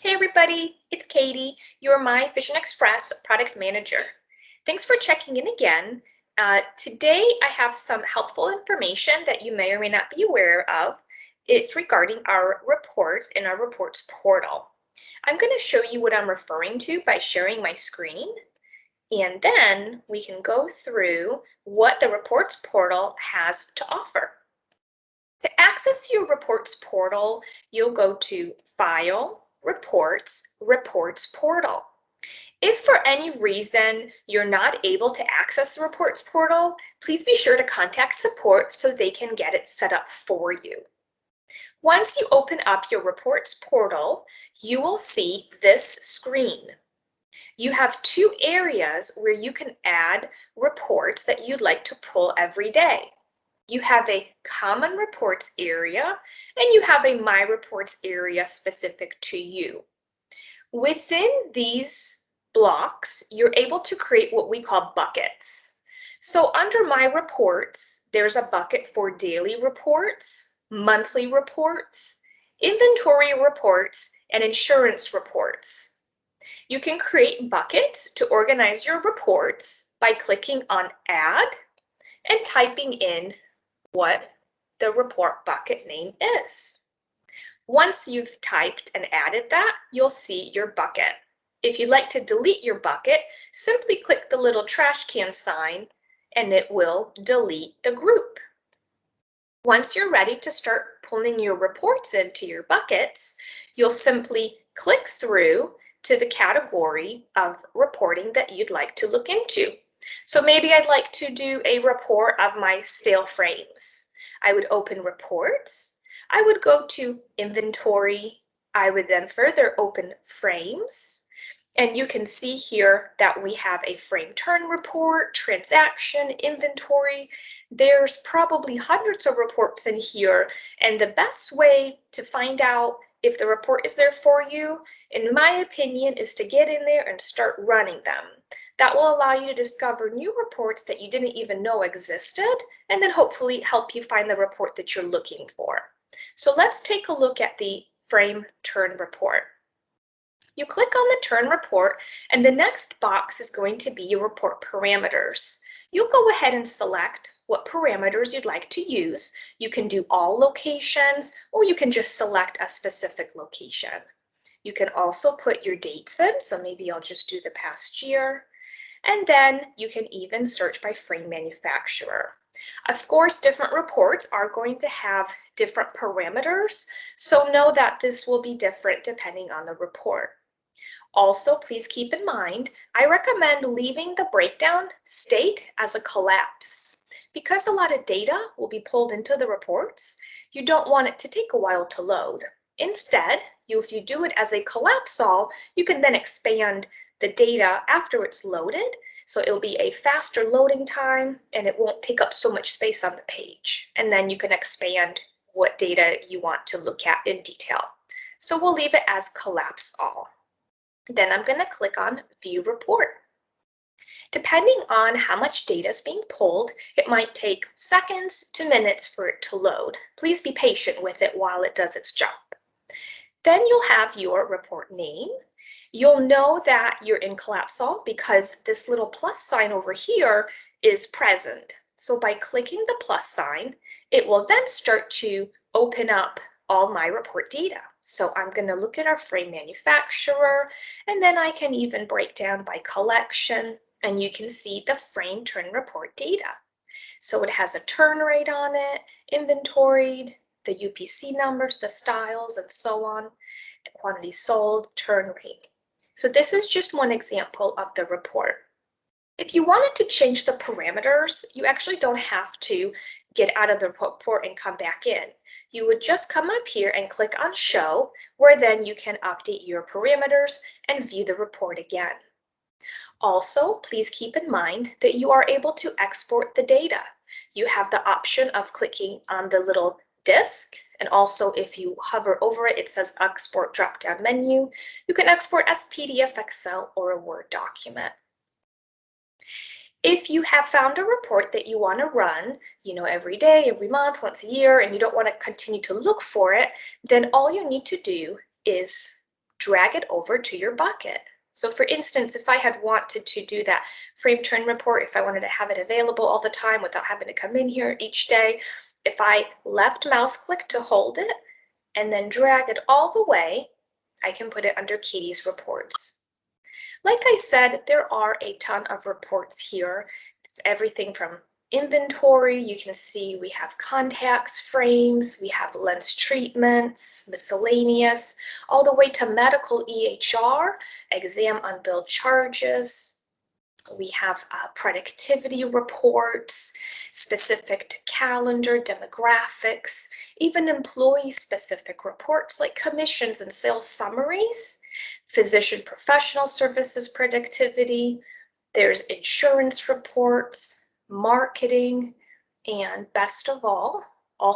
Hey everybody, it's Katie, your My Vision Express product manager. Thanks for checking in again. Today I have some helpful information that you may or may not be aware of. It's regarding our reports in our reports portal. I'm going to show you what I'm referring to by sharing my screen, and then we can go through what the reports portal has to offer. To access your reports portal, you'll go to File, Reports, Reports Portal. If for any reason you're not able to access the reports portal, please be sure to contact support so they can get it set up for you. Once you open up your reports portal, you will see this screen. You have two areas where you can add reports that you'd like to pull every day. You have a common reports area and you have a My Reports area specific to you. Within these blocks, you're able to create what we call buckets. So under My Reports, there's a bucket for daily reports, monthly reports, inventory reports, and insurance reports. You can create buckets to organize your reports by clicking on Add and typing in what the report bucket name is. Once you've typed and added that, you'll see your bucket. If you'd like to delete your bucket, simply click the little trash can sign and it will delete the group. Once you're ready to start pulling your reports into your buckets, you'll simply click through to the category of reporting that you'd like to look into. So maybe I'd like to do a report of my stale frames. I would open reports. I would go to inventory. I would then further open frames. And you can see here that we have a frame turn report, transaction, inventory. There's probably hundreds of reports in here. And the best way to find out if the report is there for you, in my opinion, is to get in there and start running them. That will allow you to discover new reports that you didn't even know existed, and then hopefully help you find the report that you're looking for. So let's take a look at the frame turn report. You click on the turn report, and the next box is going to be your report parameters. You'll go ahead and select what parameters you'd like to use. You can do all locations, or you can just select a specific location. You can also put your dates in, so maybe I'll just do the past year. And then you can even search by frame manufacturer. Of course, different reports are going to have different parameters, so know that this will be different depending on the report. Also, please keep in mind, I recommend leaving the breakdown state as a collapse. Because a lot of data will be pulled into the reports, you don't want it to take a while to load. Instead, if you do it as a collapse all, you can then expand the data after it's loaded, so it'll be a faster loading time and it won't take up so much space on the page. And then you can expand what data you want to look at in detail. So we'll leave it as collapse all. Then I'm going to click on View Report. Depending on how much data is being pulled, it might take seconds to minutes for it to load. Please be patient with it while it does its job. Then you'll have your report name. You'll know that you're in collapse all because this little plus sign over here is present. So by clicking the plus sign, it will then start to open up all my report data. So I'm going to look at our frame manufacturer, and then I can even break down by collection, and you can see the frame turn report data. So it has a turn rate on it, inventoried, the UPC numbers, the styles, and so on, quantity sold, turn rate. So this is just one example of the report. If you wanted to change the parameters, you actually don't have to get out of the report and come back in. You would just come up here and click on Show, where then you can update your parameters and view the report again. Also, please keep in mind that you are able to export the data. You have the option of clicking on the little disk, and also if you hover over it, it says Export drop-down menu. You can export as PDF, Excel, or a Word document. If you have found a report that you want to run, every day, every month, once a year, and you don't want to continue to look for it, then all you need to do is drag it over to your bucket. So for instance, if I had wanted to do that frame turn report, if I wanted to have it available all the time without having to come in here each day, if I left mouse click to hold it and then drag it all the way, I can put it under Katie's reports. Like I said, there are a ton of reports here, everything from inventory, you can see we have contacts, frames, we have lens treatments, miscellaneous, all the way to medical EHR, exam unbilled charges. We have productivity reports, specific to calendar, demographics, even employee-specific reports like commissions and sales summaries, physician professional services productivity, there's insurance reports, marketing, and best of all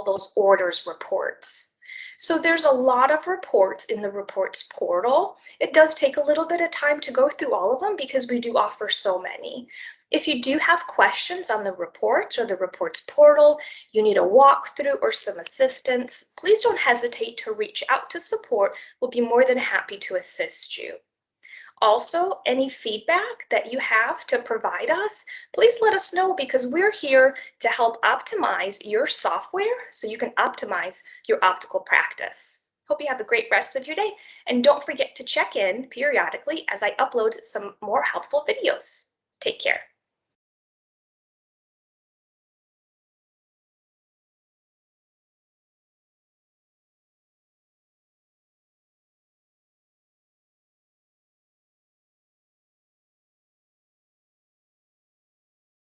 those orders reports. So there's a lot of reports in the reports portal. It does take a little bit of time to go through all of them because we do offer so many. If you do have questions on the reports or the reports portal, you need a walkthrough or some assistance, please don't hesitate to reach out to support. We'll be more than happy to assist you. Also, any feedback that you have to provide us, please let us know because we're here to help optimize your software so you can optimize your optical practice. Hope you have a great rest of your day, and don't forget to check in periodically as I upload some more helpful videos. Take care.